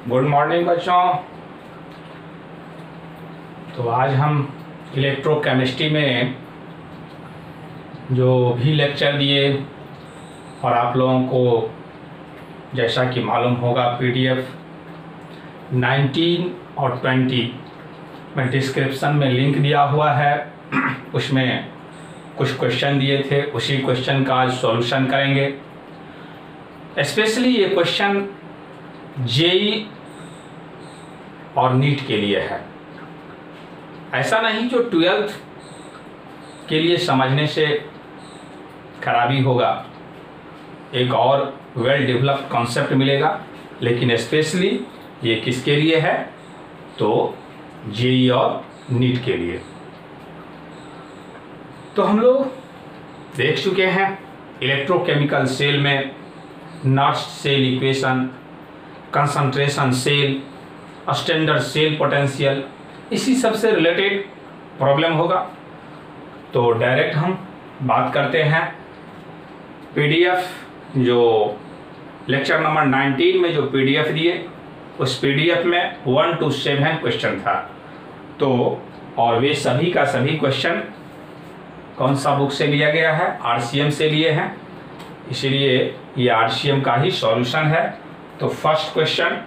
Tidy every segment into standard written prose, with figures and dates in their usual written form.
Good morning बच्चों। तो आज हम इलेक्ट्रोकेमिस्ट्री में जो भी लेक्चर दिए और आप लोगों को जैसा कि मालूम होगा पीडीएफ 19 और 20 में डिस्क्रिप्शन में लिंक दिया हुआ है। उसमें कुछ क्वेश्चन दिए थे, उसी क्वेश्चन का आज सॉल्यूशन करेंगे। स्पेशली ये क्वेश्चन जेई और नीट के लिए है, ऐसा नहीं जो 12th के लिए समझने से खराबी होगा, एक और वेल डेवलप्ड कॉन्सेप्ट मिलेगा। लेकिन स्पेशली ये किसके लिए है, तो जेई और नीट के लिए। तो हम लोग देख चुके हैं इलेक्ट्रोकेमिकल सेल में Nernst cell equation, concentration cell, standard cell potential, इसी सब से रिलेटेड प्रॉब्लम होगा। तो डायरेक्ट हम बात करते हैं पीडीएफ, जो लेक्चर नंबर 19 में जो पीडीएफ दिए, उस पीडीएफ में 1 to 7 क्वेश्चन था। तो और वे सभी का सभी क्वेश्चन कौन सा बुक से लिया गया है, आरसीएम से लिए हैं, इसलिए ये आरसीएम का ही सॉल्यूशन है। तो फर्स्ट क्वेश्चन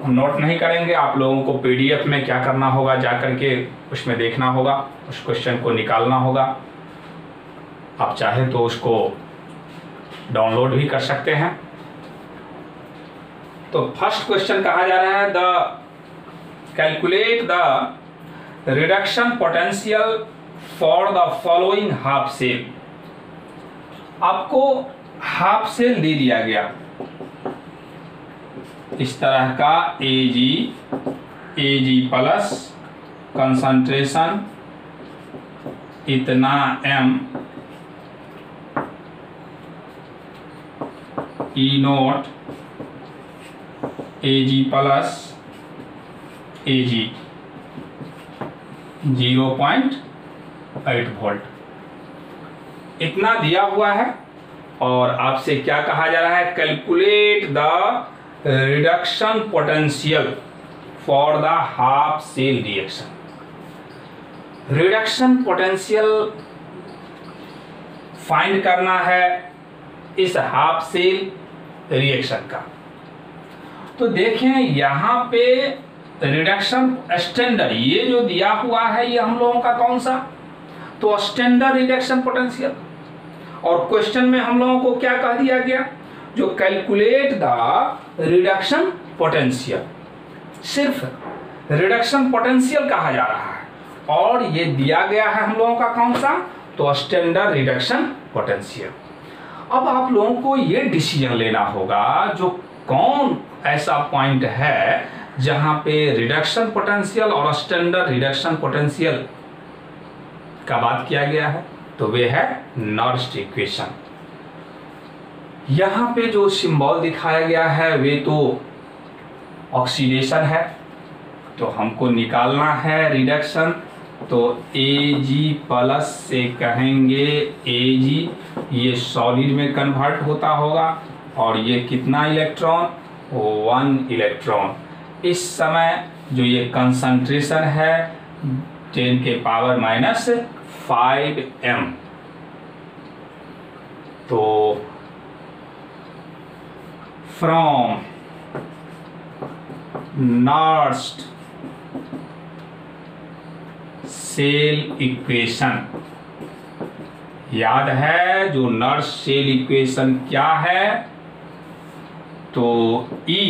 हम नोट नहीं करेंगे, आप लोगों को पीडीएफ में क्या करना होगा, जा करके उसमें देखना होगा, उस क्वेश्चन को निकालना होगा। आप चाहे तो उसको डाउनलोड भी कर सकते हैं। तो फर्स्ट क्वेश्चन कहा जा रहा है calculate the reduction potential for the following half cell. आपको हाफ सेल दे दिया गया इस तरह का एजी प्लस कंसंट्रेशन इतना M, E naught AG plus AG 0.8 volt इतना दिया हुआ है। और आपसे क्या कहा जा रहा है, calculate the reduction potential for the half cell reaction. Reduction potential find करना है इस हाफ सेल रिएक्शन का। तो देखें यहाँ पे रिडक्शन स्टैंडर्ड, ये जो दिया हुआ है ये हम लोगों का कौन सा, तो स्टैंडर्ड रिडक्शन पोटेंशियल। और क्वेश्चन में हम लोगों को क्या कह दिया गया, जो कैलकुलेट द रिडक्शन पोटेंशियल, सिर्फ रिडक्शन पोटेंशियल कहा जा रहा है। और ये दिया गया है हम लोगों का कौन सा, तो स्टैंडर्ड रिडक्शन पोटेंशियल। अब आप लोगों को ये डिसीजन लेना होगा जो कौन ऐसा पॉइंट है जहां पे रिडक्शन पोटेंशियल और स्टैंडर्ड रिडक्शन पोटेंशियल का बात किया गया है, तो वे है नर्स्ट इक्वेशन। यहाँ पे जो सिंबल दिखाया गया है वे तो ऑक्सीडेशन है, तो हमको निकालना है रिडक्शन। तो Ag प्लस से कहेंगे Ag, ये सॉलिड में कन्वर्ट होता होगा, और ये कितना इलेक्ट्रॉन, 1 इलेक्ट्रॉन। इस समय जो ये कंसंट्रेशन है 10 के पावर -5 m। तो फ्रॉम नर्स्ट सेल इक्वेशन, याद है जो नर्स्ट सेल इक्वेशन क्या है, तो E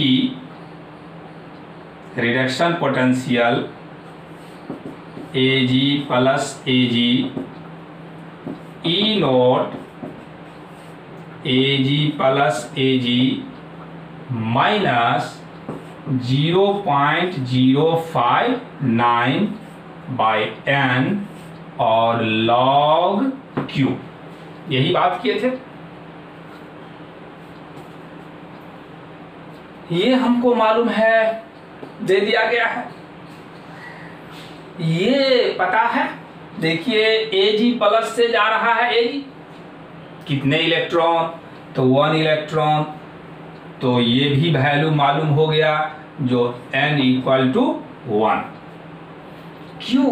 reduction potential Ag plus Ag, E note Ag plus Ag minus 0.059 by n और log Q, यही बात किए थे। ये हमको मालूम है, दे दिया गया है, ये पता है। देखिए Ag प्लस से जा रहा है Ag, कितने इलेक्ट्रॉन, तो 1 इलेक्ट्रॉन, तो ये भी वैल्यू मालूम हो गया जो n इक्वल टू 1। क्यों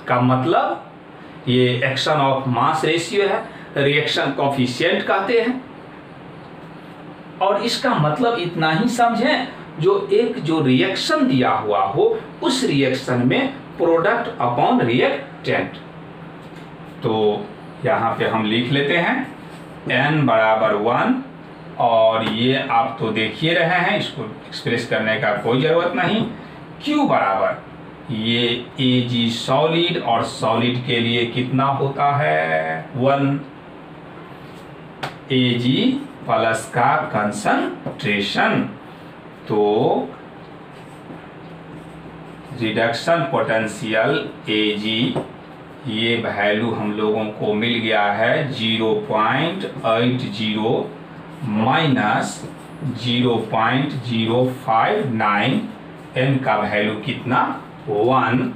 का मतलब ये एक्शन ऑफ मास रेशियो है, रिएक्शन कोफिशिएंट कहते हैं। और इसका मतलब इतना ही समझें, जो रिएक्शन दिया हुआ हो उस रिएक्शन में प्रोडक्ट अपॉन रिएक्टेंट। तो यहाँ पे हम लिख लेते हैं n बराबर 1, और ये आप तो देख ही रहे हैं, इसको एक्सप्रेस करने का कोई ज़रूरत नहीं। Q बराबर ये Ag सॉलिड, और सॉलिड के लिए कितना होता है 1, Ag प्लस का कंसंट्रेशन। तो रिडक्शन पोटेंशियल Ag ये वैल्यू हम लोगों को मिल गया है 0.80 माइनस 0.059, n का वैल्यू कितना 1,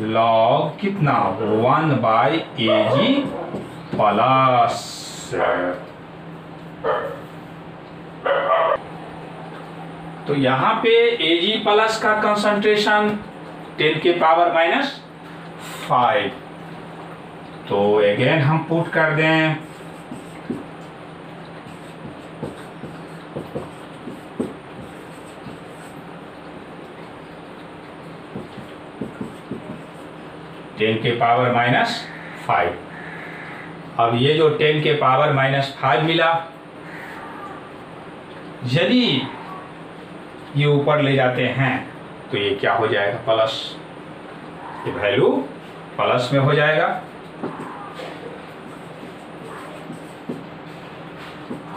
लॉग कितना 1/Ag प्लस। तो यहाँ पे Ag प्लस का कंसंट्रेशन 10 के पावर -5। तो अगेन हम पुट कर दें, टेन के पावर -5। अब ये जो 10 के पावर -5 मिला, यदि ये ऊपर ले जाते हैं तो ये क्या हो जाएगा प्लस, ये वैल्यू प्लस में हो जाएगा।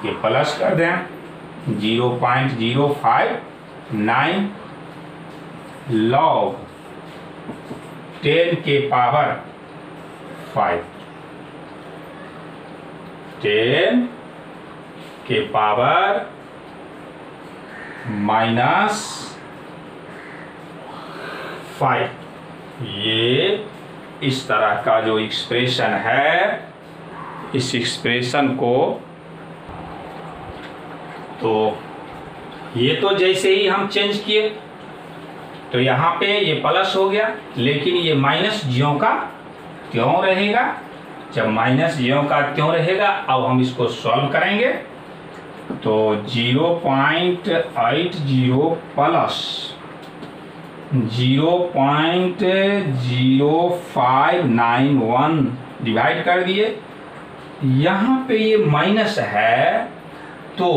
ये प्लस कर दें 0.059 लॉग 10 के पावर 5, 10 के पावर -5। ये इस तरह का जो एक्सप्रेशन है, इस एक्सप्रेशन को तो ये तो जैसे ही हम चेंज किए तो यहाँ पे ये प्लस हो गया, लेकिन ये माइनस ज्यों का त्यों रहेगा। जब माइनस ज्यों का त्यों रहेगा, अब हम इसको सॉल्व करेंगे तो 0.80 प्लस 0.0591 डिवाइड कर दिए। यहाँ पे ये माइनस है, तो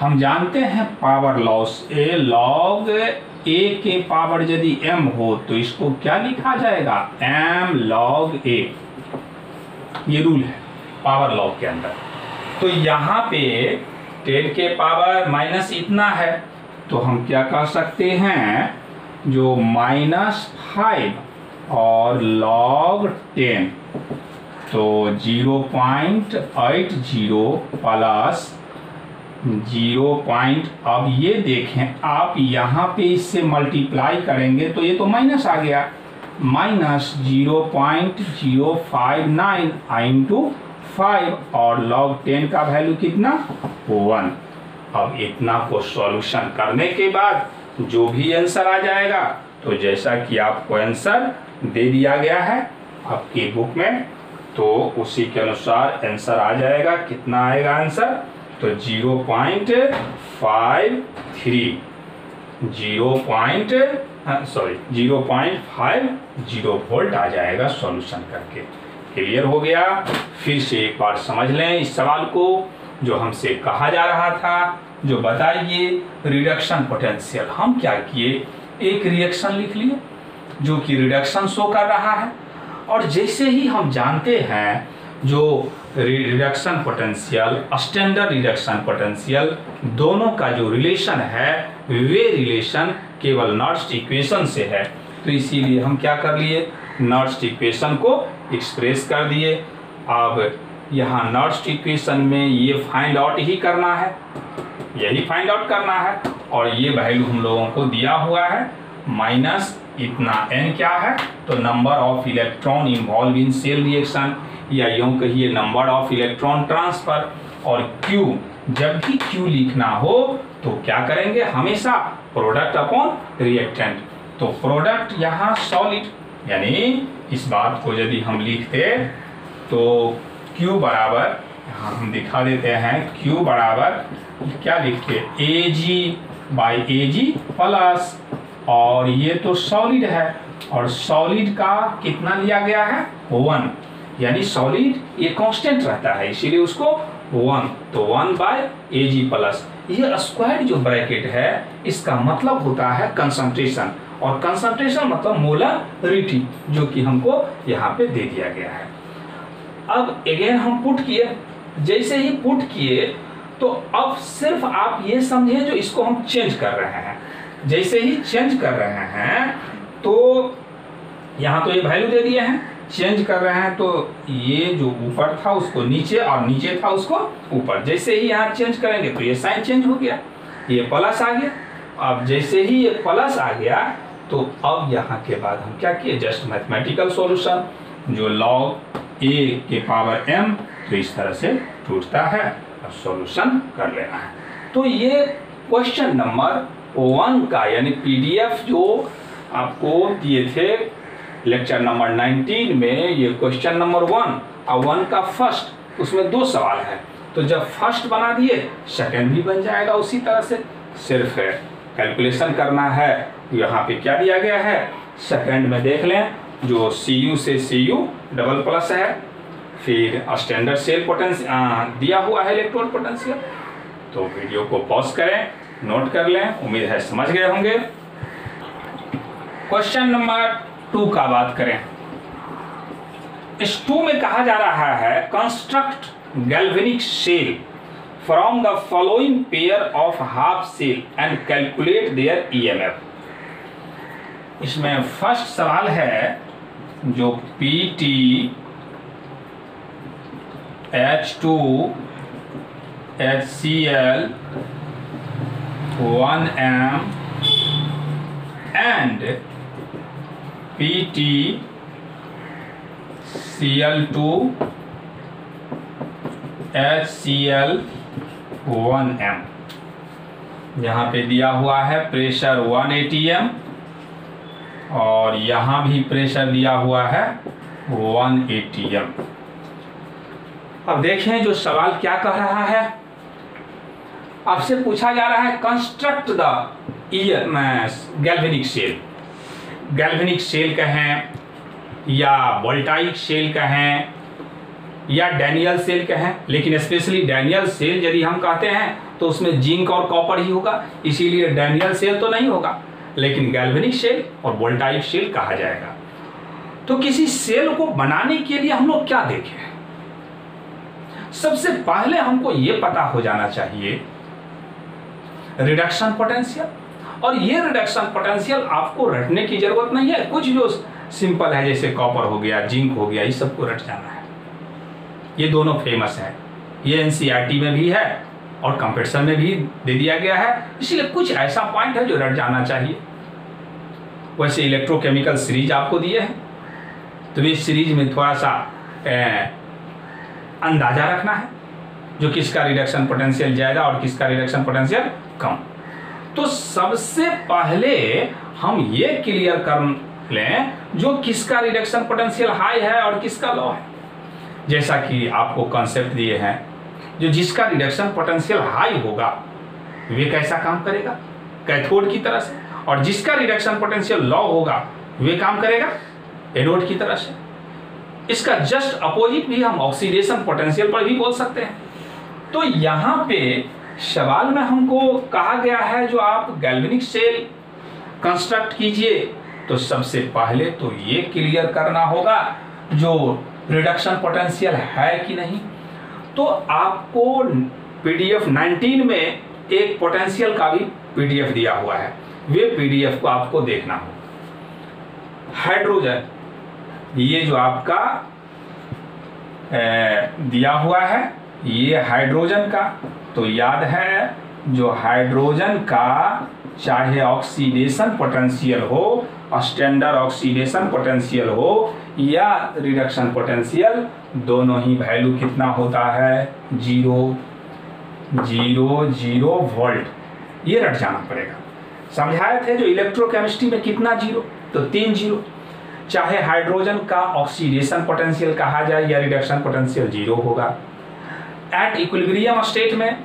हम जानते हैं पावर लॉस ए लॉग ए के पावर यदि m हो तो इसको क्या लिखा जाएगा m log a। ये रूल है पावर लॉग के अंदर। तो यहाँ पे 10 के पावर माइनस इतना है, तो हम क्या कर सकते हैं, जो -5 और log 10, तो 0.80 प्लस 0. अब ये देखें आप यहाँ पे इससे मल्टीप्लाई करेंगे तो ये तो माइनस आ गया, -0.059 इंटू 5 और log 10 का वैल्यू कितना 1। अब इतना को सॉल्यूशन करने के बाद जो भी आंसर आ जाएगा, तो जैसा कि आपको आंसर दे दिया गया है आपकी बुक में, तो उसी के अनुसार आंसर आ जाएगा। कितना आएगा आंसर, तो 0.53 0.50 वोल्ट आ जाएगा सॉल्यूशन करके। क्लियर हो गया। फिर से एक बार समझ लें इस सवाल को जो हमसे कहा जा रहा था, जो बताइए रिडक्शन पोटेंशियल। हम क्या किए, एक रिएक्शन लिख लिए जो कि रिडक्शन शो कर रहा है, और जैसे ही हम जानते हैं जो reduction potential standard reduction potential दोनों का जो रिलेशन है वे रिलेशन केवल नॉट्स इक्वेशन से है, तो इसीलिए हम क्या कर लिए, नॉट्स इक्वेशन को एक्सप्रेस कर दिए। अब यहाँ नॉट्स इक्वेशन में ये फाइंड आउट ही करना है, यही फाइंड आउट करना है, और ये वैल्यू हम लोगों को दिया हुआ है माइनस इतना n क्या है, तो number of electron involve in cell reaction. या यूँ कहिए नंबर ऑफ इलेक्ट्रॉन ट्रांसफर। और Q, जब भी Q लिखना हो तो क्या करेंगे, हमेशा प्रोडक्ट अपॉन रिएक्टेंट। तो प्रोडक्ट यहाँ सॉलिड, यानी इस बात को यदि हम लिखते तो Q बराबर, यहाँ हम दिखा देते हैं, Q बराबर क्या लिखते, Ag/Ag प्लस, और ये तो सॉलिड है और सॉलिड का कितना लिया गया है 1, यानी सॉलिड ये कांस्टेंट रहता है इसीलिए उसको 1, तो 1/Ag प्लस। ये स्क्वायर जो ब्रैकेट है इसका मतलब होता है कंसंट्रेशन, और कंसंट्रेशन मतलब मोलरिटी, जो कि हमको यहाँ पे दे दिया गया है। अब अगेन हम पुट किए, जैसे ही पुट किए तो अब सिर्फ आप ये समझिए जो इसको हम चेंज कर रहे हैं, जैसे ही चेंज कर रहे हैं तो यहाँ तो ये वैल्यू दे दिए हैं, चेंज कर रहे हैं तो ये जो ऊपर था उसको नीचे और नीचे था उसको ऊपर, जैसे ही यहाँ चेंज करेंगे तो ये साइन चेंज हो गया, ये प्लस आ गया। अब जैसे ही ये प्लस आ गया तो अब यहाँ के बाद हम क्या किए, जस्ट मैथमेटिकल सॉल्यूशन, जो log a के पावर m तो इस तरह से टूटता है और सॉल्यूशन कर लेना है। तो ये क्वेश्चन नंबर 1 का, यानी PDF जो आपको दिए थे लेक्चर नंबर 19 में, ये क्वेश्चन नंबर 1 और 1 का फर्स्ट, उसमें 2 सवाल है। तो जब फर्स्ट बना दिए सेकंड भी बन जाएगा उसी तरह से, सिर्फ कैलकुलेशन करना है। यहाँ पे क्या दिया गया है, सेकंड में देख लें, जो Cu से Cu डबल प्लस है, फिर स्टैंडर्ड सेल पोटेंशियल दिया हुआ है इलेक्ट्रोड पोटेंशियल। तो वीडियो को पॉज करें, नोट कर लें, उम्मीद है समझ गए होंगे। क्वेश्चन नंबर 2 का बात करें, इस 2 में कहा जा रहा है construct galvanic cell from the following pair of half cell and calculate their EMF। इसमें फर्स्ट सवाल है जो PT H2 HCl 1m and PT Cl2 HCl 1m। यहाँ पे दिया हुआ है प्रेशर 1 atm और यहाँ भी प्रेशर दिया हुआ है 1 atm। अब देखें जो सवाल क्या कह रहा है, आपसे पूछा जा रहा है construct the galvanic cell. Galvanic cell कहें या वोल्टाइक सेल कहें या डैनियल सेल कहें, लेकिन स्पेशली डैनियल सेल यदि हम कहते हैं तो उसमें जिंक और कॉपर ही होगा, इसीलिए डैनियल सेल तो नहीं होगा, लेकिन गैल्वेनिक सेल और वोल्टाइक सेल कहा जाएगा। तो किसी सेल को बनाने के लिए हम लोग क्या देखें, सबसे पहले हमको ये पता हो जाना चाहिए रिडक्शन पोटेंशियल। और ये रिडक्शन पोटेंशियल आपको रटने की जरूरत नहीं है, कुछ जो सिंपल है जैसे कॉपर हो गया, जिंक हो गया, इस सबको रट जाना है। ये दोनों फेमस है, ये NCERT में भी है और कंपटीशन में भी दे दिया गया है, इसलिए कुछ ऐसा पॉइंट है जो रट जाना चाहिए। वैसे इलेक्ट्रोकेमिकल सीरीज आपको दिए हैं, तो इस सीरीज में थोड़ा सा अंदाजा रखना है जो किसका रिडक्शन पोटेंशियल ज़्यादा और किसका रिडक्शन पोटेंशियल कम। तो सबसे पहले हम ये क्लियर कर लें जो किसका रिडक्शन पोटेंशियल हाई है और किसका लो है। जैसा कि आपको कॉन्सेप्ट दिए हैं, जो जिसका रिडक्शन पोटेंशियल हाई होगा वे कैसा काम करेगा, कैथोड की तरह से, और जिसका रिडक्शन पोटेंशियल लो होगा वे काम करेगा एनोड की तरह से। इसका जस्ट अपोजिट भी हम ऑक्सीडेशन पोटेंशियल पर भी बोल सकते हैं। तो यहाँ पे सवाल में हमको कहा गया है जो आप गैल्वेनिक सेल कंस्ट्रक्ट कीजिए, तो सबसे पहले तो ये क्लियर करना होगा जो रिडक्शन पोटेंशियल है कि नहीं। तो आपको PDF 19 में एक पोटेंशियल का भी PDF दिया हुआ है, वे PDF को आपको देखना हो। हाइड्रोजन, ये जो आपका दिया हुआ है ये हाइड्रोजन का, तो याद है जो हाइड्रोजन का चाहे ऑक्सीडेशन पोटेंशियल हो, स्टैंडर्ड ऑक्सीडेशन पोटेंशियल हो या रिडक्शन पोटेंशियल, दोनों ही वैल्यू कितना होता है 0 0 0 वोल्ट। ये रट जाना पड़ेगा। समझाए थे जो इलेक्ट्रोकेमिस्ट्री में कितना जीरो, तो 3 जीरो। चाहे हाइड्रोजन का ऑक्सीडेशन पोटेंशियल कहा जाए या रिडक्शन पोटेंशियल 0 होगा। एट इक्विलिब्रियम स्टेट में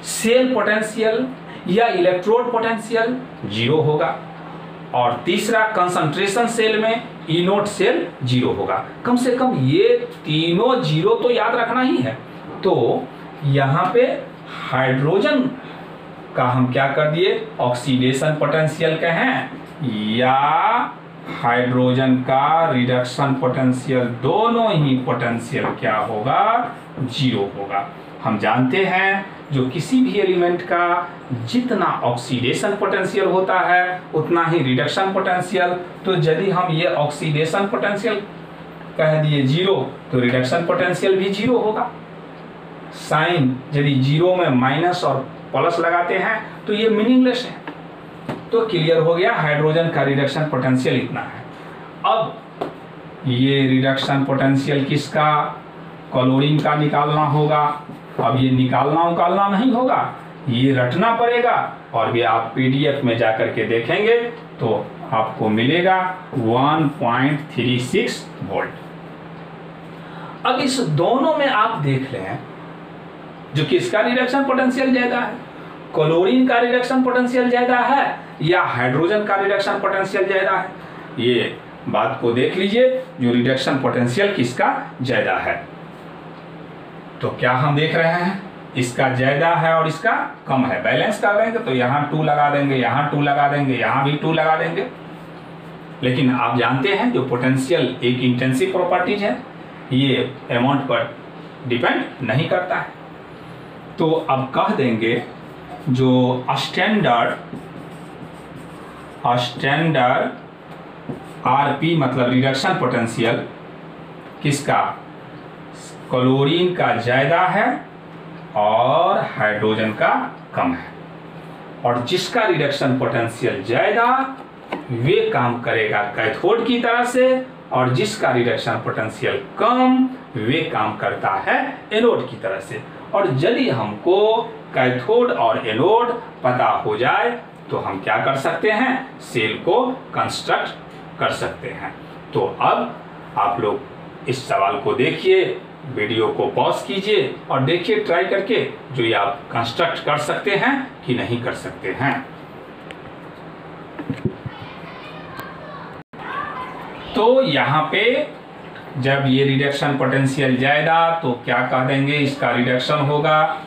सेल पोटेंशियल या इलेक्ट्रोड पोटेंशियल 0 होगा। और तीसरा कंसंट्रेशन सेल में ई नोट सेल 0 होगा। कम से कम ये तीनों 0 तो याद रखना ही है। तो यहाँ पे हाइड्रोजन का हम क्या कर दिए, ऑक्सीडेशन पोटेंशियल कहें या हाइड्रोजन का रिडक्शन पोटेंशियल, दोनों ही पोटेंशियल क्या होगा 0 होगा। हम जानते हैं जो किसी भी एलिमेंट का जितना ऑक्सीडेशन पोटेंशियल होता है उतना ही रिडक्शन पोटेंशियल। तो यदि हम ये ऑक्सीडेशन पोटेंशियल कह दिए 0 तो रिडक्शन पोटेंशियल भी 0 होगा। साइन यदि 0 में माइनस और प्लस लगाते हैं तो ये मीनिंगलेस है। तो क्लियर हो गया हाइड्रोजन का रिडक्शन पोटेंशियल इतना है। अब ये रिडक्शन पोटेंशियल किसका, क्लोरीन का निकालना होगा। अब ये निकालना नहीं होगा, ये रटना पड़ेगा और ये आप पीडीएफ में जाकर के देखेंगे तो आपको मिलेगा 1.36 वोल्ट। अब इस दोनों में आप देख लें जो किसका रिडक्शन पोटेंशियल ज्यादा है, क्लोरीन का रिडक्शन पोटेंशियल ज्यादा है या हाइड्रोजन का रिडक्शन पोटेंशियल ज्यादा है। ये बात को देख लीजिए जो रिडक्शन पोटेंशियल किसका ज्यादा है। तो क्या हम देख रहे हैं, इसका ज्यादा है और इसका कम है। बैलेंस कर देंगे तो यहाँ 2 लगा देंगे, यहाँ 2 लगा देंगे, यहाँ भी 2 लगा देंगे। लेकिन आप जानते हैं जो पोटेंशियल एक इंटेंसिव प्रॉपर्टीज है, ये अमाउंट पर डिपेंड नहीं करता है। तो अब कह देंगे जो स्टैंडर्ड आरपी मतलब रिडक्शन पोटेंशियल किसका, क्लोरीन का ज्यादा है और हाइड्रोजन का कम है। और जिसका रिडक्शन पोटेंशियल ज्यादा वे काम करेगा कैथोड की तरह से और जिसका रिडक्शन पोटेंशियल कम वे काम करता है एनोड की तरह से। और यदि हमको कैथोड और एनोड पता हो जाए तो हम क्या कर सकते हैं, सेल को कंस्ट्रक्ट कर सकते हैं। तो अब आप लोग इस सवाल को देखिए, वीडियो को पॉज कीजिए और देखिए ट्राई करके जो ये आप कंस्ट्रक्ट कर सकते हैं कि नहीं कर सकते हैं। तो यहाँ पे जब ये रिडक्शन पोटेंशियल ज्यादा तो क्या कह देंगे, इसका रिडक्शन होगा।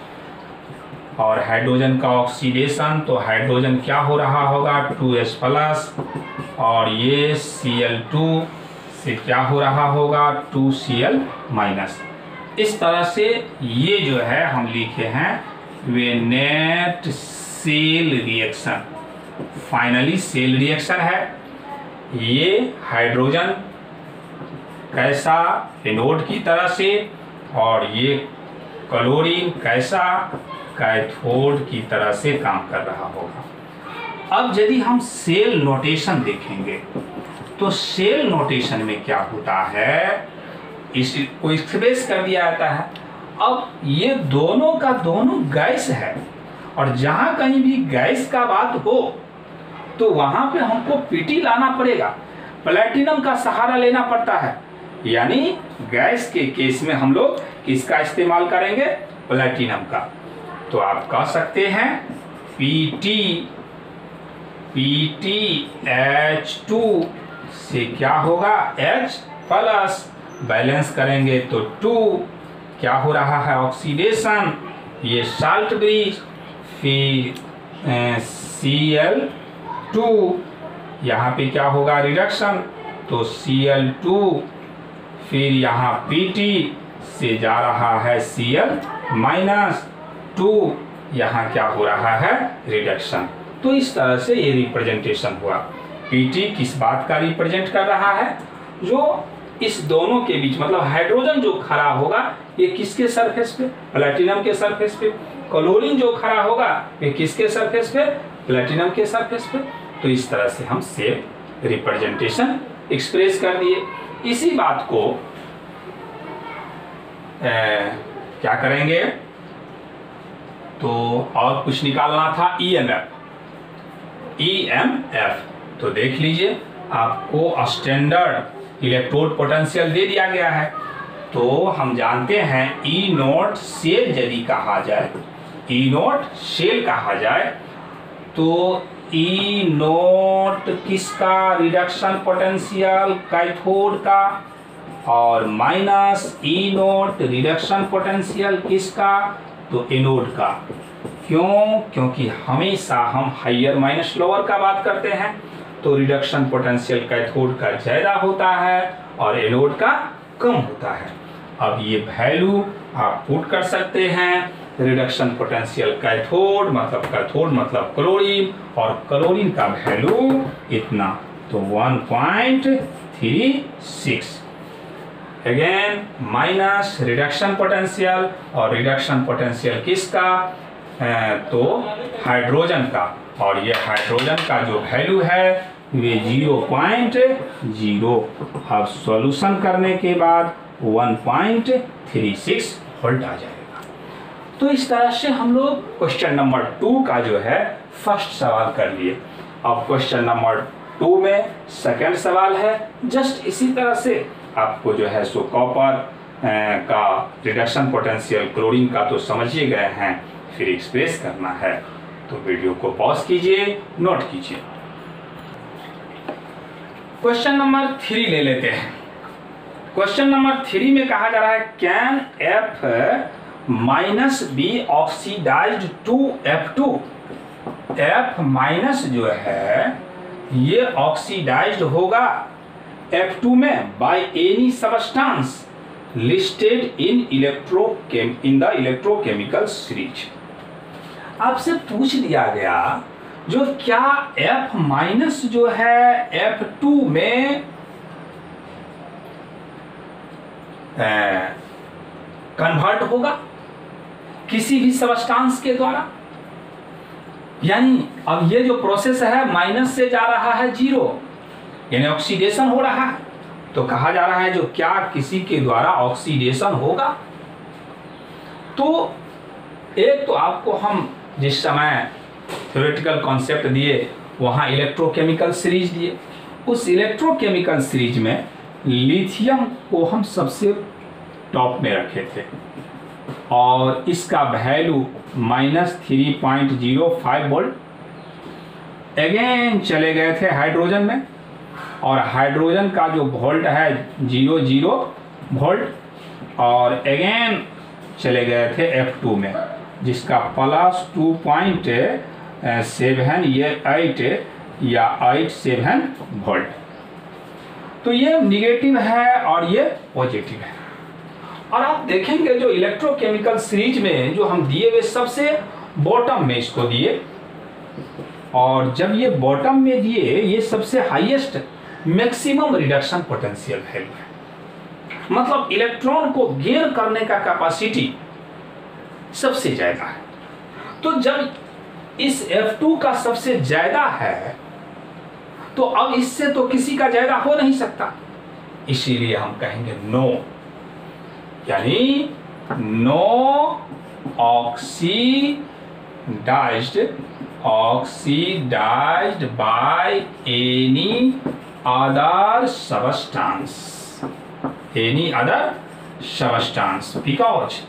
और हाइड्रोजन का ऑक्सीडेशन तो हाइड्रोजन क्या हो रहा होगा 2s प्लस और ये Cl2 से क्या हो रहा होगा 2Cl माइनस। इस तरह से ये जो है हम लिखे हैं वे net cell reaction, finally cell reaction है। ये हाइड्रोजन कैसा एनोड की तरह से और ये क्लोरीन कैसा कैथोड की तरह से काम कर रहा होगा। अब यदि हम सेल नोटेशन देखेंगे तो सेल नोटेशन में क्या होता है, इसको एक्सप्रेस कर दिया जाता है। अब ये दोनों का दोनों गैस है और जहां कहीं भी गैस का बात हो तो वहां पे हमको पीटी लाना पड़ेगा, प्लेटिनम का सहारा लेना पड़ता है। यानी गैस के केस में हम लोग किसका इस्तेमाल करेंगे, प्लेटिनम का। तो आप कह सकते हैं PTH2 से क्या होगा H प्लस, बैलेंस करेंगे तो 2 क्या हो रहा है ऑक्सीडेशन, ये साल्ट ब्रिज, फिर Cl2 यहाँ पे क्या होगा रिडक्शन तो Cl2, फिर यहाँ PT से जा रहा है Cl माइनस 2, यहाँ क्या हो रहा है रिडक्शन। तो इस तरह से ये रिप्रेजेंटेशन हुआ। PT किस बात का रिप्रेजेंट कर रहा है, जो इस दोनों के बीच मतलब हाइड्रोजन जो खड़ा होगा ये किसके सरफेस पे, प्लेटिनम के सरफेस पे। क्लोरीन जो खड़ा होगा ये किसके सरफेस पे, प्लेटिनम के सरफेस पे। तो इस तरह से हम सेल रिप्रेजेंटेशन एक्सप्रेस कर दिए। इसी बात को क्या करेंगे, तो और कुछ निकालना था ईएमएफ। तो देख लीजिए आपको स्टैंडर्ड इलेक्ट्रोड पोटेंशियल दे दिया गया है। तो हम जानते हैं ई नॉट शेल यदि कहा जाए, ई नॉट शेल कहा जाए तो ई नॉट किसका, रिडक्शन पोटेंशियल कैथोड का, और minus E not reduction potential किसका, तो एनोड का। क्यों? क्योंकि हमेशा हम हाइयर माइनस लोअर का बात करते हैं, तो रिडक्शन पोटेंशियल कैथोड का ज़्यादा होता है और एनोड का कम होता है। अब ये वैल्यू आप पुट कर सकते हैं, रिडक्शन पोटेंशियल कैथोड मतलब क्लोरीन, और क्लोरीन का वैल्यू इतना, तो 1.36। अगेन माइनस रिडक्शन पोटेंशियल, और रिडक्शन पोटेंशियल किसका, तो हाइड्रोजन का, और ये हाइड्रोजन का जो वैल्यू है वे 0.0। अब सॉल्यूशन करने के बाद 1.36 वोल्ट आ जाएगा। तो इस तरह से हम लोग क्वेश्चन नंबर 2 का जो है फर्स्ट सवाल कर लिए। अब क्वेश्चन नंबर 2 में सेकंड सवाल है, जस्ट इसी तरह से आपको जो है सो कॉपर का रिडक्शन पोटेंशियल क्लोरीन का तो समझिए गए हैं, फिर एक्सप्रेस करना है। तो वीडियो को पॉज कीजिए, नोट कीजिए। क्वेश्चन नंबर 3 ले लेते हैं। क्वेश्चन नंबर 3 में कहा जा रहा है can F minus be oxidized to F2। F minus जो है ये ऑक्सीडाइज्ड होगा F2 में by any substance listed in the electrochemical series. आपसे पूछ लिया गया जो क्या F माइनस जो है F2 में कन्वर्ट होगा किसी भी सबस्टेंस के द्वारा, यानी अब ये जो प्रोसेस है माइनस से जा रहा है 0, यानी ऑक्सीडेशन हो रहा है। तो कहा जा रहा है जो क्या किसी के द्वारा ऑक्सीडेशन होगा। तो एक तो आपको हम जिस समय थ्योरेटिकल कॉन्सेप्ट दिए वहाँ इलेक्ट्रोकेमिकल सीरीज दिए, उस इलेक्ट्रोकेमिकल सीरीज में लिथियम को हम सबसे टॉप में रखे थे और इसका वैल्यू -3.05 वोल्ट। अगेन चले गए थे हाइड्रोजन में, और हाइड्रोजन का जो वोल्ट है 00 वोल्ट, और अगेन चले गए थे F2 में जिसका +2.7 ये 8 या 87 वोल्ट। तो ये निगेटिव है और ये पॉजिटिव है। और आप देखेंगे जो इलेक्ट्रोकेमिकल सीरीज में जो हम दिए हुए सबसे बॉटम में इसको दिए, और जब ये बॉटम में दिए ये सबसे highest maximum reduction potential value है, मतलब इलेक्ट्रॉन को गेन करने का कैपेसिटी सबसे ज्यादा है। तो जब इस F2 का सबसे ज्यादा है तो अब इससे तो किसी का ज्यादा हो नहीं सकता, इसीलिए हम कहेंगे नो, यानी no oxidized by any other substance, because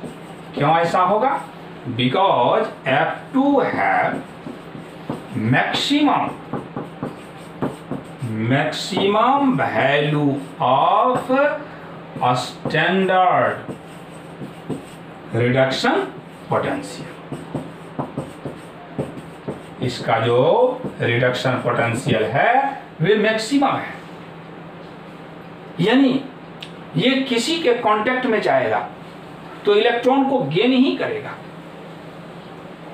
क्यों ऐसा होगा, बिकॉज F2 है maximum value of standard reduction potential. इसका जो रिडक्शन पोटेंशियल है वे मैक्सिमम है, यानी ये किसी के कांटेक्ट में जाएगा तो इलेक्ट्रॉन को गेन ही करेगा,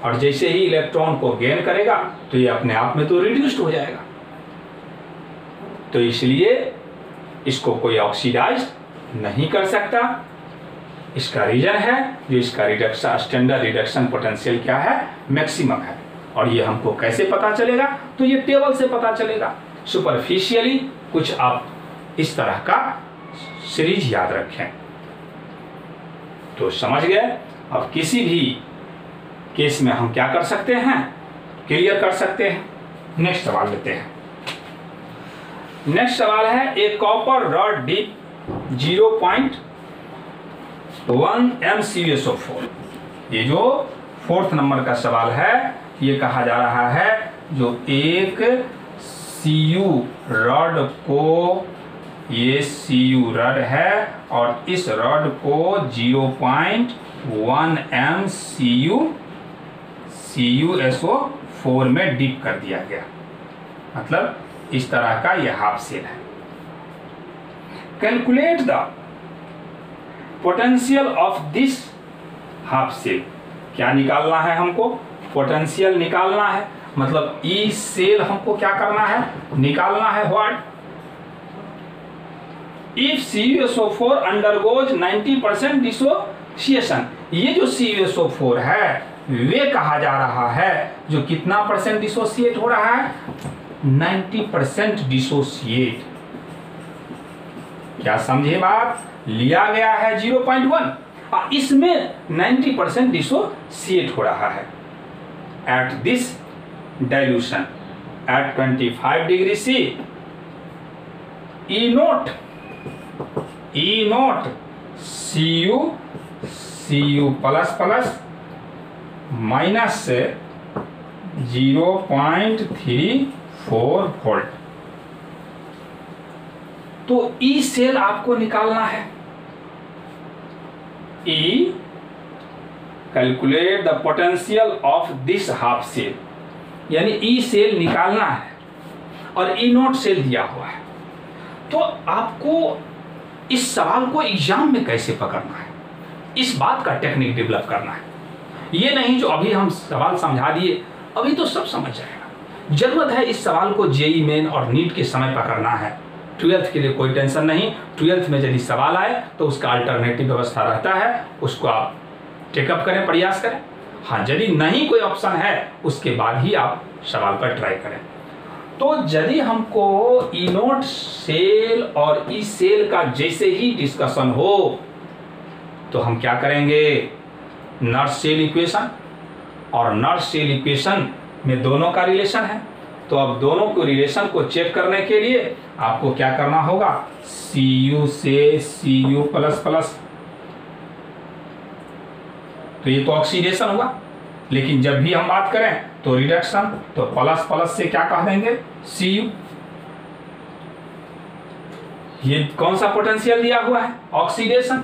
और जैसे ही इलेक्ट्रॉन को गेन करेगा तो ये अपने आप में तो रिड्यूस्ड हो जाएगा। तो इसलिए इसको कोई ऑक्सीडाइज नहीं कर सकता। इसका रीजन है जो इसका रिडक्शन स्टैंडर्ड रिडक्शन पोटेंशियल क्या है, मैक्सिमम है। और ये हमको कैसे पता चलेगा, तो ये टेबल से पता चलेगा। सुपरफिशियली कुछ आप इस तरह का सीरीज याद रखें। तो समझ गए। अब किसी भी केस में हम क्या कर सकते हैं, क्लियर कर सकते हैं। नेक्स्ट सवाल लेते हैं। नेक्स्ट सवाल है, ए कॉपर रॉड डीप 0.1 MCuSO4। ये जो 4th नंबर का सवाल है, ये कहा जा रहा है जो एक CU रॉड को, ये CU रॉड है और इस रॉड को 0.1 MCuSO4 में डीप कर दिया गया। मतलब इस तरह का यह हाफ सेल है। Calculate the potential of this half cell. क्या निकालना है हमको, पोटेंशियल निकालना है। मतलब ई सेल हमको क्या करना है, निकालना है। What if CuSO4 undergoes 90% dissociation. ये जो CuSO4 है वे कहा जा रहा है जो कितना परसेंट डिसोसिएट हो रहा है, 90% डिसोसिएट। क्या समझे बात, लिया गया है 0.1 और इसमें 90% डिसोसिएट हो रहा है। At this dilution at 25 degree C, E naught Cu plus plus minus 0.34 volt. तो ई सेल आपको निकालना है। E calculate the potential of this half cell, यानी ई सेल निकालना है और ई नोट सेल दिया हुआ है। तो आपको इस सवाल को एग्जाम में कैसे पकड़ना है, इस बात का टेक्निक डेवलप करना है। ये नहीं जो अभी हम सवाल समझा दिए, अभी तो सब समझ जाएगा। जरूरत है इस सवाल को जेई मेन और नीट के समय पकड़ना है। 12th के लिए कोई टेंशन नहीं। 12th में यदि सवाल आए तो उसका अल्टरनेटिव व्यवस्था रहता है, उसको आप टेकअप करें, प्रयास करें। हाँ, यदि नहीं कोई ऑप्शन है उसके बाद ही आप सवाल पर ट्राई करें। तो यदि हमको ई नोट सेल और ई सेल का जैसे ही डिस्कशन हो तो हम क्या करेंगे, नर्स सेल इक्वेशन, और नर्स सेल इक्वेशन में दोनों का रिलेशन है। तो अब दोनों को रिलेशन को चेक करने के लिए आपको क्या करना होगा, Cu से Cu प्लस प्लस, तो ये तो ऑक्सीडेशन हुआ। लेकिन जब भी हम बात करें तो रिडक्शन, तो प्लस प्लस से क्या कह देंगे, Cu। ये कौन सा पोटेंशियल दिया हुआ है, ऑक्सीडेशन।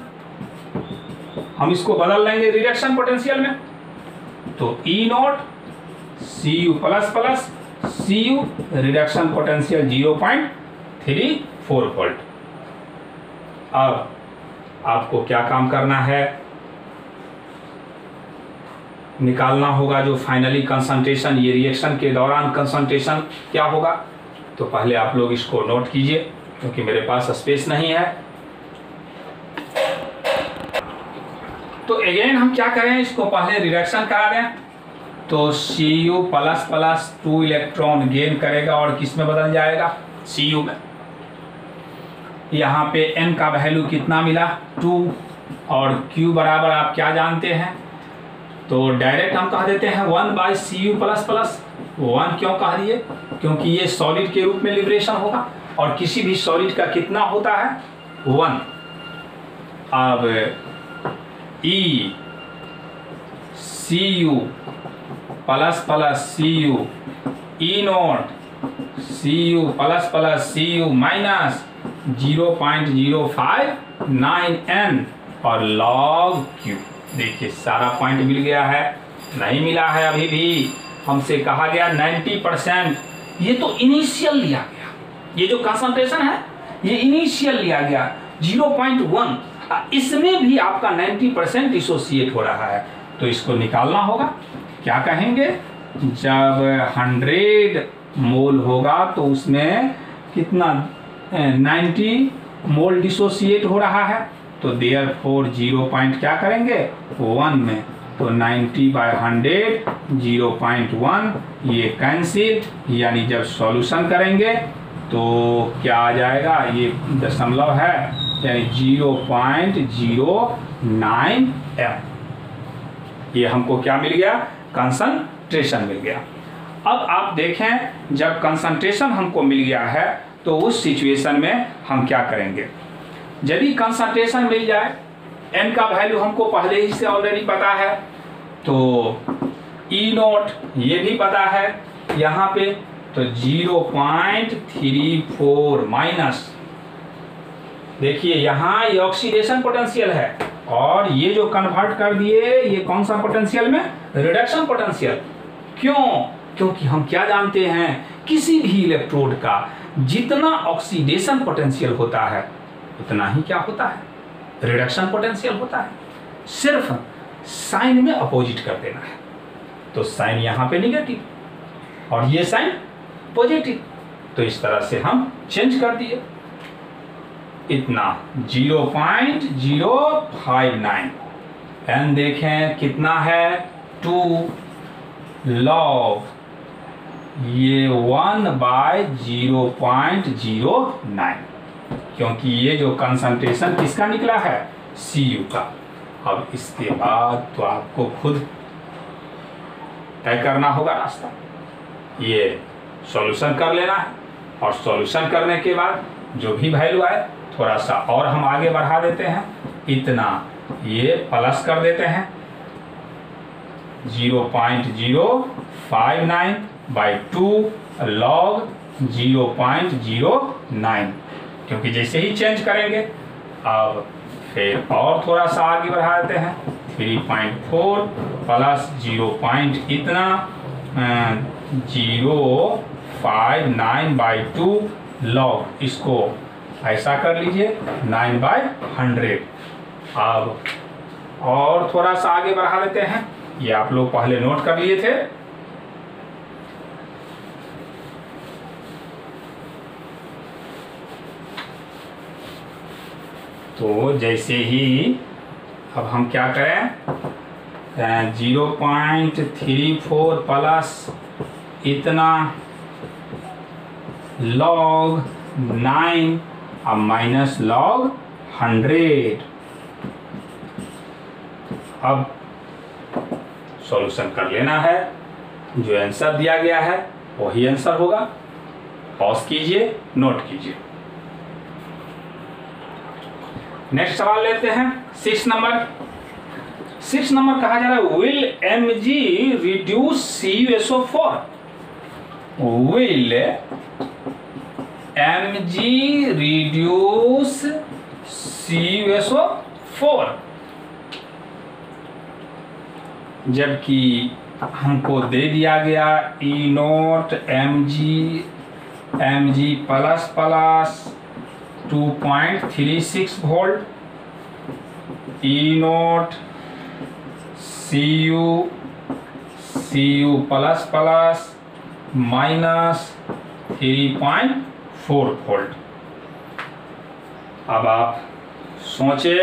हम इसको बदल लेंगे रिडक्शन पोटेंशियल में, तो E naught Cu plus plus Cu reduction potential 0.34 volt. अब आपको क्या काम करना है, निकालना होगा जो फाइनली कंसंट्रेशन, ये रिएक्शन के दौरान कंसंट्रेशन क्या होगा। तो पहले आप लोग इसको नोट कीजिए क्योंकि मेरे पास स्पेस नहीं है। तो अगेन हम क्या करें, इसको पहले रिडक्शन करा दें। तो Cu plus plus 2 electron gain करेगा और किस में बदल जाएगा, Cu में। यहाँ पे n का वैल्यू कितना मिला, 2, और Q बराबर आप क्या जानते हैं, तो डायरेक्ट हम कह देते हैं 1/Cu प्लस प्लस। 1 क्यों कह दिए, क्योंकि ये सॉलिड के रूप में लिबरेशन होगा और किसी भी सॉलिड का कितना होता है, 1। अब E Cu plus plus Cu, E naught Cu plus plus Cu minus 0.059 और log Q। देखिए सारा पॉइंट मिल गया है, नहीं मिला है अभी भी। हमसे कहा गया 90%, ये तो इनिशियल लिया गया, ये जो कंसंट्रेशन है ये इनिशियल लिया गया 0.1, इसमें भी आपका 90% डिसोसिएट हो रहा है। तो इसको निकालना होगा। क्या कहेंगे, जब 100 मोल होगा तो उसमें कितना 90 मोल डिसोसिएट हो रहा है। तो देयरफॉर 0. क्या करेंगे 1 में, तो 90/100 0.1 ये कैंसिल, यानी जब सॉल्यूशन करेंगे तो क्या आ जाएगा, ये दशमलव है यानी 0.09 m। ये हमको क्या मिल गया? कंसंट्रेशन मिल गया। अब आप देखें, जब कंसंट्रेशन हमको मिल गया है तो उस सिचुएशन में हम क्या करेंगे? यदि कंसंट्रेशन मिल जाए, n का वैल्यू हमको पहले ही से ऑलरेडी पता है, तो E नोट ये भी पता है यहाँ पे, तो 0.34 माइनस, देखिए यहाँ ये ऑक्सीडेशन पोटेंशियल है और ये जो कन्वर्ट कर दिए ये कौन सा पोटेंशियल में? Reduction potential. क्यों? क्योंकि हम क्या जानते हैं, किसी भी इलेक्ट्रोड का जितना ऑक्सीडेशन पोटेंशियल होता है उतना ही क्या होता है? रिडक्शन पोटेंशियल होता है। सिर्फ साइन में अपोजिट कर देना है, तो साइन यहाँ पे निगेटिव और ये साइन पॉजिटिव, तो इस तरह से हम चेंज कर दिए। इतना 0.059 एन देखें कितना है? 2 लॉग ये 1/0.09, क्योंकि ये जो कंसंट्रेशन किसका निकला है? Cu का। अब इसके बाद तो आपको खुद तय करना होगा रास्ता, ये सॉल्यूशन कर लेना है और सॉल्यूशन करने के बाद जो भी वैल्यू आए थोड़ा सा और हम आगे बढ़ा देते हैं, इतना ये प्लस कर देते हैं 0.059/2 लॉग 0.09, क्योंकि जैसे ही चेंज करेंगे अब फिर और थोड़ा सा आगे बढ़ा देते हैं 3.4 प्लस 0. इतना 059/2 लॉग, इसको ऐसा कर लीजिए 9/100। अब और थोड़ा सा आगे बढ़ा लेते हैं, ये आप लोग पहले नोट कर लिए थे। तो जैसे ही अब हम क्या करें, 0.34 प्लस इतना लॉग 9 अब माइनस लॉग 100। अब सॉल्यूशन कर लेना है, जो आंसर दिया गया है वही आंसर होगा। पॉज कीजिए, नोट कीजिए। नेक्स्ट सवाल लेते हैं 6 नंबर। 6 नंबर कहा जा रहा है, will Mg reduce CuSO4? Will Mg reduce CuSO4, जबकि हमको दे दिया गया E note Mg plus plus 2.36 volt, E naught Cu plus plus minus 3.4 volt. अब आप सोचे,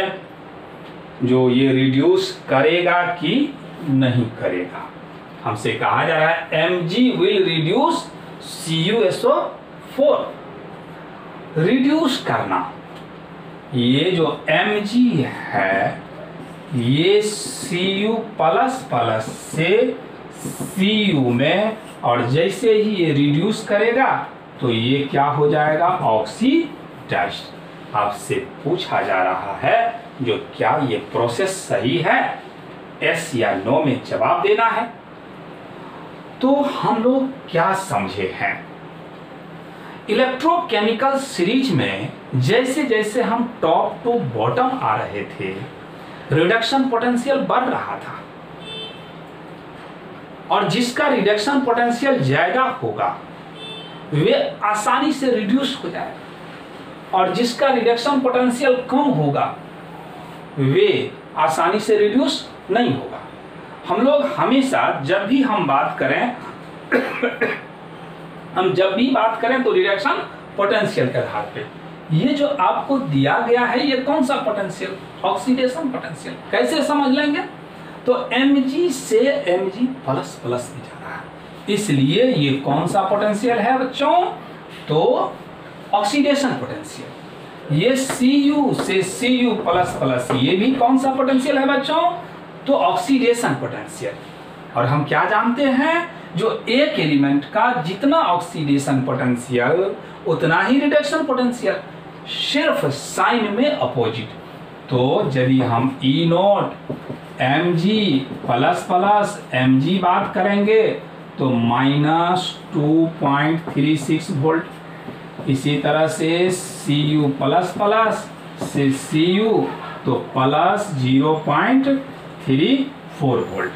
जो ये रिड्यूस करेगा कि नहीं करेगा? हमसे कहा जा रहा है Mg will reduce CuSO4। Reduce करना, ये जो Mg है ये Cu प्लस प्लस से Cu में, और जैसे ही ये रिड्यूस करेगा तो ये क्या हो जाएगा? ऑक्सीडाइज्ड। आपसे पूछा जा रहा है जो क्या ये प्रोसेस सही है? यस या नो में जवाब देना है। तो हम लोग क्या समझे हैं, इलेक्ट्रोकेमिकल सीरीज में जैसे जैसे हम टॉप टू बॉटम आ रहे थे, रिडक्शन पोटेंशियल बढ़ रहा था, और जिसका रिडक्शन पोटेंशियल ज्यादा होगा वे आसानी से रिड्यूस हो जाएगा, और जिसका रिडक्शन पोटेंशियल कम होगा वे आसानी से रिड्यूस नहीं होगा। हम लोग हमेशा जब भी हम बात करें तो रिडक्शन पोटेंशियल के आधार पे, ये जो आपको दिया गया है ये कौन सा पोटेंशियल? Oxidation potential. कैसे समझ लेंगे? तो Mg से Mg प्लस प्लस में जा रहा है, इसलिए ये कौन सा पोटेंशियल है बच्चों? तो ऑक्सीडेशन पोटेंशियल। ये Cu से Cu प्लस प्लस, ये भी कौन सा पोटेंशियल है बच्चों? तो ऑक्सीडेशन पोटेंशियल। और हम क्या जानते हैं, जो एक एलिमेंट का जितना ऑक्सीडेशन पोटेंशियल उतना ही रिडक्शन पोटेंशियल, सिर्फ साइन में अपोजिट। तो यदि हम E note Mg plus plus Mg बात करेंगे तो -2.36 वोल्ट, इसी तरह से Cu प्लस प्लस से Cu तो प्लस 0.34 वोल्ट।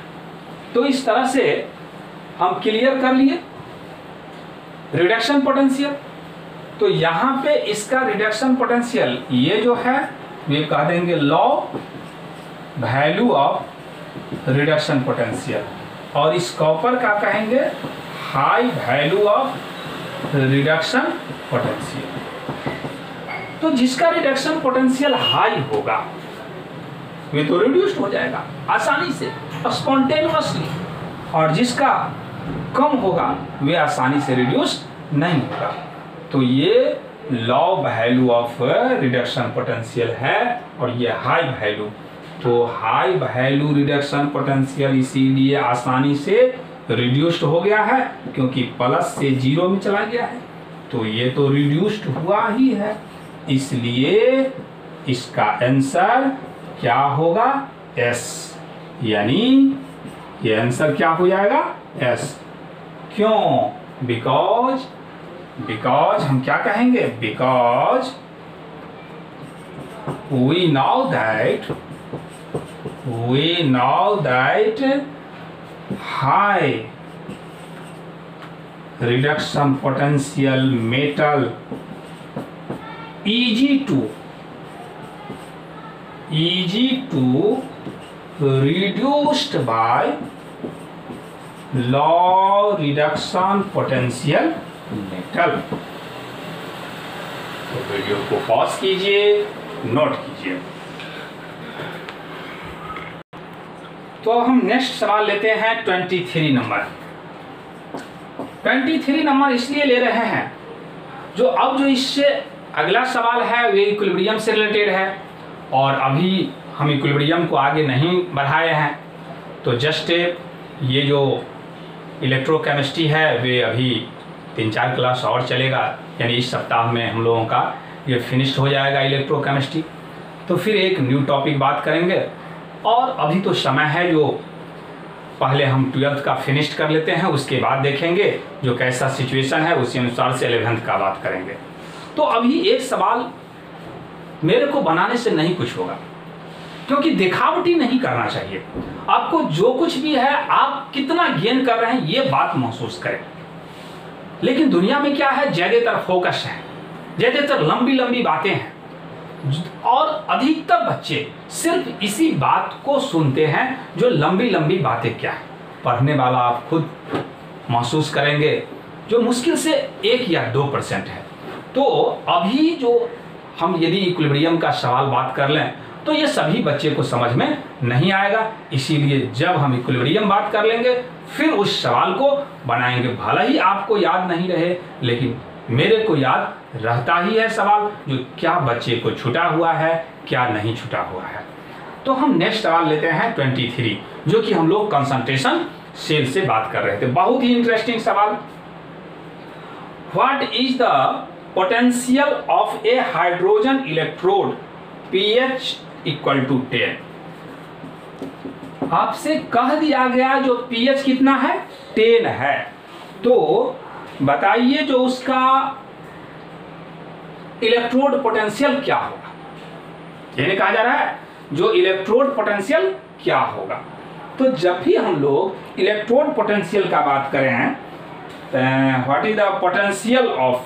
तो इस तरह से हम क्लियर कर लिए रिडक्शन पोटेंशियल। तो यहाँ पे इसका रिडक्शन पोटेंशियल ये जो है ये कह देंगे law value of reduction potential, और इस कॉपर का कहेंगे high value of reduction potential. तो जिसका रिडक्शन पोटेंशियल हाई होगा वे तो रिड्यूस्ड हो जाएगा आसानी से स्पॉन्टेनियसली, और जिसका कम होगा वे आसानी से रिड्यूस नहीं होगा। तो ये law value of reduction potential है, और ये हाई वैल्यू। तो हाई वैल्यू रिडक्शन पोटेंशियल इसीलिए आसानी से रिड्यूस्ड हो गया है क्योंकि प्लस से 0 में चला गया है, तो ये तो रिड्यूस्ड हुआ ही है, इसलिए इसका आंसर क्या होगा? S। यानी ये आंसर क्या हो जाएगा? S। क्यों? बिकॉज हम क्या कहेंगे? Because we know that high reduction potential metal Eg2 reduced by low reduction potential metal। तो वीडियो को पॉज कीजिए, नोट कीजिए। तो हम नेक्स्ट सवाल लेते हैं 23 नंबर। 23 नंबर इसलिए ले रहे हैं जो इससे अगला सवाल है वे इक्विलिब्रियम से रिलेटेड है, और अभी हम इक्विलिब्रियम को आगे नहीं बढ़ाए हैं। तो जस्ट ये जो इलेक्ट्रोकेमिस्ट्री है वे अभी 3-4 क्लास और चलेगा, यानी इस सप्ताह में हम लोगों का ये फिनिश्ड हो जाएगा इलेक्ट्रोकेमिस्ट्री। तो फिर एक न्यू टॉपिक बात करेंगे, और अभी तो समय है जो पहले हम 12th का फिनिश्ड कर लेते हैं, उसके बाद देखेंगे जो कैसा सिचुएशन है उसी अनुसार से 11th का बात करेंगे। तो अभी एक सवाल मेरे को बनाने से नहीं कुछ होगा, क्योंकि दिखावटी नहीं करना चाहिए। आपको जो कुछ भी है आप कितना गेन कर रहे हैं ये बात महसूस करें। लेकिन दुनिया में क्या है, ज्यादातर फोकस है, ज्यादातर लंबी लंबी बातें हैं, और अधिकतर बच्चे सिर्फ इसी बात को सुनते हैं जो लंबी लंबी बातें क्या है। पढ़ने वाला आप खुद महसूस करेंगे जो मुश्किल से 1 या 2% है। तो अभी जो हम यदि इक्विलिब्रियम का सवाल बात कर लें तो ये सभी बच्चे को समझ में नहीं आएगा, इसीलिए जब हम इक्विलिब्रियम बात कर लेंगे फिर उस सवाल को बनाएंगे। भला ही आपको याद नहीं रहे लेकिन मेरे को याद रहता ही है सवाल, जो क्या बच्चे को छूटा हुआ है क्या नहीं छूटा हुआ है। तो हम नेक्स्ट सवाल लेते हैं 23, जो कि हम लोग कंसंट्रेशन सेल से बात कर रहे थे। बहुत ही इंटरेस्टिंग सवाल। What is the potential of a hydrogen electrode pH equal to 10? आपसे कह दिया गया जो pH कितना है, 10 है। तो बताइए जो उसका इलेक्ट्रोड पोटेंशियल क्या होगा। ये कहा जा रहा है जो इलेक्ट्रोड पोटेंशियल क्या होगा। तो जब भी हम लोग इलेक्ट्रोड पोटेंशियल का बात करें, what is the potential of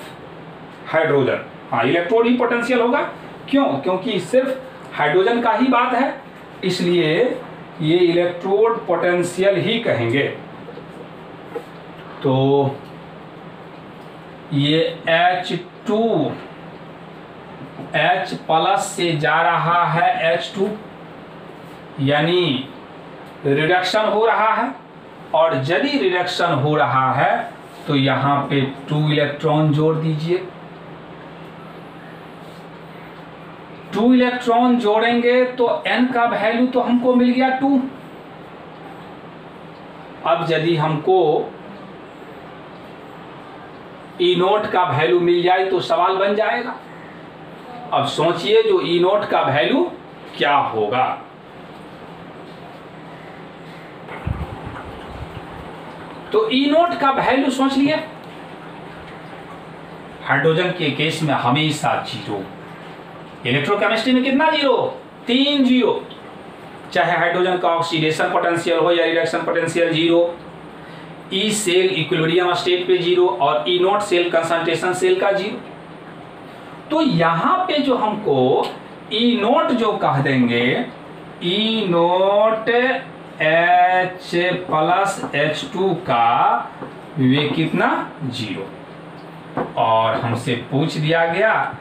hydrogen, हाँ इलेक्ट्रोड ही पोटेंशियल होगा। क्यों? क्योंकि सिर्फ हाइड्रोजन का ही बात है, इसलिए ये इलेक्ट्रोड पोटेंशियल ही कहेंगे। तो ये H2 H प्लस से जा रहा है H2, यानी रिडक्शन हो रहा है, और यदि रिडक्शन हो रहा है तो यहाँ पे 2 इलेक्ट्रॉन जोड़ दीजिए। 2 इलेक्ट्रॉन जोड़ेंगे तो n का वैल्यू तो हमको मिल गया 2। अब यदि हमको E नोट का वैल्यू मिल जाए तो सवाल बन जाएगा। अब सोचिए जो E नोट का वैल्यू क्या होगा। तो E नोट का वैल्यू सोच लिए, हाइड्रोजन के केस में हमेशा 0। इलेक्ट्रोकेमिस्ट्री में कितना 0? 3 0। चाहे हाइड्रोजन का ऑक्सीडेशन पोटेंशियल हो या reduction potential 0, E cell equilibrium state पे 0 और E naught cell concentration cell का 0। तो यहां पे जो हमको ई नोट जो कह देंगे, ई नोट H प्लस H2 का वे कितना 0, और हमसे पूछ दिया गया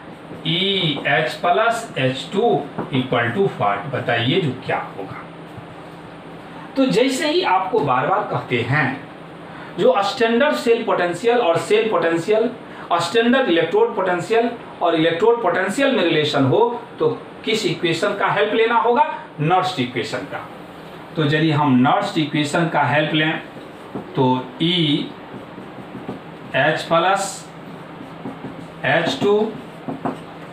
EH plus H2 equal to 40। बताइए जो क्या होगा। तो जैसे ही आपको बार बार कहते हैं जो स्टैंडर्ड सेल पोटेंशियल और cell potential, standard electrode potential और इलेक्ट्रोड पोटेंशियल में रिलेशन हो, तो किस इक्वेशन का हेल्प लेना होगा? नर्स्ट इक्वेशन का। तो यदि हम नर्स्ट इक्वेशन का हेल्प लें तो EH plus H2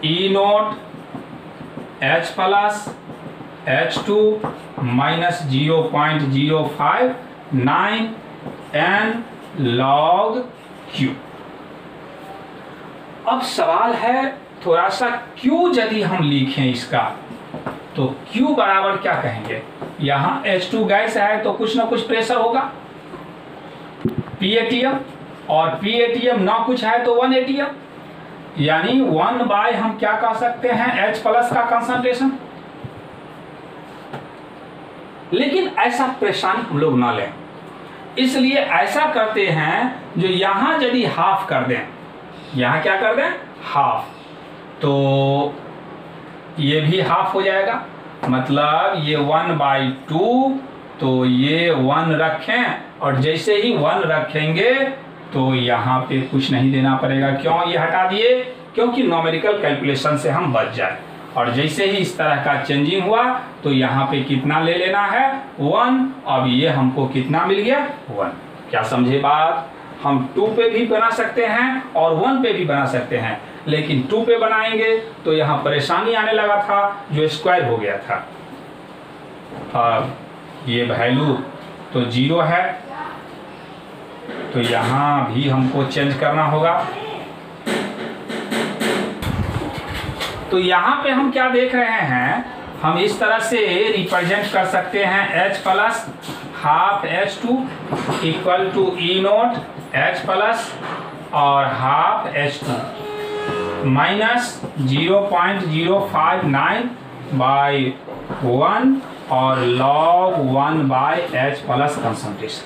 E naught H plus H2 minus 0.059 n log Q। अब सवाल है थोड़ा सा Q यदि हम लिखें इसका तो Q बराबर क्या कहेंगे? यहां H2 गैस है तो कुछ ना कुछ प्रेशर होगा, P एटीएम, और P एटीएम ना कुछ है तो 1 एटीएम, यानी 1 बाय हम क्या कह सकते हैं H प्लस का कंसंट्रेशन। लेकिन ऐसा परेशानी हम लोग ना लें, इसलिए ऐसा करते हैं जो यहां यदि हाफ कर दें, यहां क्या कर दें हाफ, तो ये भी हाफ हो जाएगा, मतलब ये 1/2, तो ये 1 रखें और जैसे ही 1 रखेंगे तो यहाँ पे कुछ नहीं देना पड़ेगा। क्यों ये हटा दिए? क्योंकि न्यूमेरिकल कैलकुलेशन से हम बच जाए। और जैसे ही इस तरह का चेंजिंग हुआ तो यहाँ पे कितना ले लेना है 1। अब ये हमको कितना मिल गया 1। क्या समझे बात? हम 2 पे भी बना सकते हैं और 1 पे भी बना सकते हैं, लेकिन 2 पे बनाएंगे तो यहाँ परेशानी आने लगा था, जो स्क्वायर हो गया था। अब ये वैल्यू तो 0 है, तो यहाँ भी हमको चेंज करना होगा। तो यहाँ पे हम क्या देख रहे हैं, हम इस तरह से रिप्रेजेंट कर सकते हैं H plus half H2 equal to E naught H plus और हाफ H2 माइनस 0.059 बाई 1 और log 1 by H plus concentration.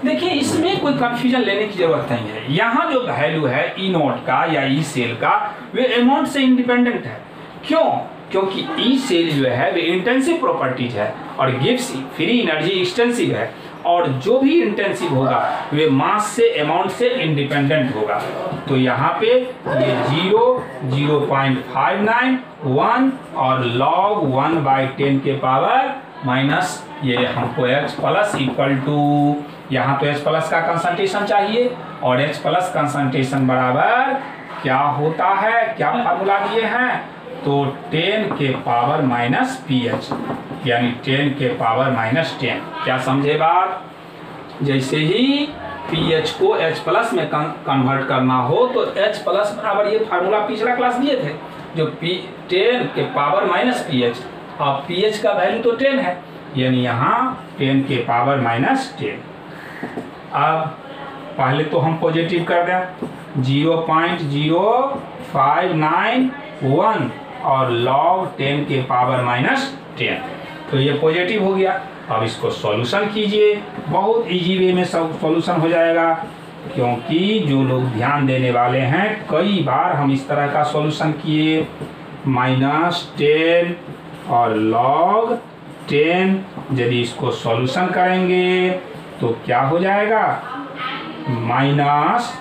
देखिए इसमें कोई कंफ्यूजन लेने की जरूरत नहीं है। यहाँ जो वैल्यू है ई नोट का या ई सेल का, वे अमाउंट से इंडिपेंडेंट है। क्यों? क्योंकि ई सेल जो है वे इंटेंसिव प्रॉपर्टीज है और गिव्स फ्री एनर्जी एक्सटेंसिव है, और जो भी इंटेंसिव होगा वे मास से अमाउंट से इंडिपेंडेंट होगा। तो यहाँ पे ये 0, 0.59, 1 और log 1/10 के पावर माइनस ये हमको H प्लस इक्वल टू, यहाँ तो H प्लस का कंसंट्रेशन चाहिए और H प्लस कंसंट्रेशन बराबर क्या होता है, क्या फार्मूला दिए हैं, तो 10 के पावर माइनस pH, यानी 10 के पावर माइनस 10। क्या समझे बात? जैसे ही pH को H प्लस में कन्वर्ट करना हो तो H प्लस बराबर ये फार्मूला पिछला क्लास दिए थे, जो 10 के पावर माइनस pH, अब pH का वैल्यू तो 10 है, यानी यहाँ 10 के पावर माइनस 10। अब पहले तो हम पॉजिटिव कर दें, 0.0591 और log 10 के पावर माइनस 10, तो ये पॉजिटिव हो गया। अब इसको सॉल्यूशन कीजिए, बहुत इजी वे में सॉल्यूशन हो जाएगा, क्योंकि जो लोग ध्यान देने वाले हैं कई बार हम इस तरह का सॉल्यूशन किए। -10 और log 10, यदि इसको सॉल्यूशन करेंगे तो क्या हो जाएगा माइनस,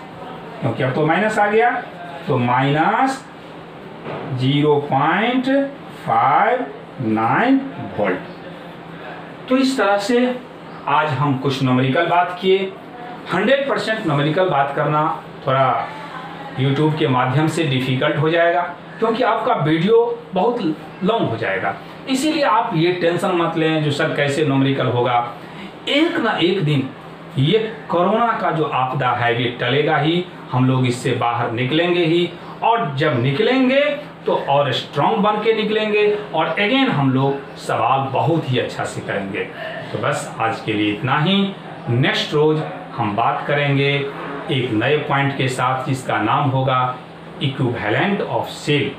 क्योंकि अब तो माइनस आ गया, तो 0.59 वोल्ट। तो इस तरह से आज हम कुछ न्यूमेरिकल बात किए। 100% न्यूमेरिकल बात करना थोड़ा YouTube के माध्यम से डिफ़िकल्ट हो जाएगा, क्योंकि आपका वीडियो बहुत लॉन्ग हो जाएगा। इसीलिए आप ये टेंशन मत लें जो सर कैसे न्यूमेरिकल होगा। एक ना एक दिन ये कोरोना का जो आपदा है ये टलेगा ही, हम लोग इससे बाहर निकलेंगे ही, और जब निकलेंगे तो और स्ट्रॉन्ग बन के निकलेंगे, और अगेन हम लोग सवाल बहुत ही अच्छा से करेंगे। तो बस आज के लिए इतना ही। नेक्स्ट रोज हम बात करेंगे एक नए पॉइंट के साथ जिसका नाम होगा इक्विवेलेंट ऑफ सेल।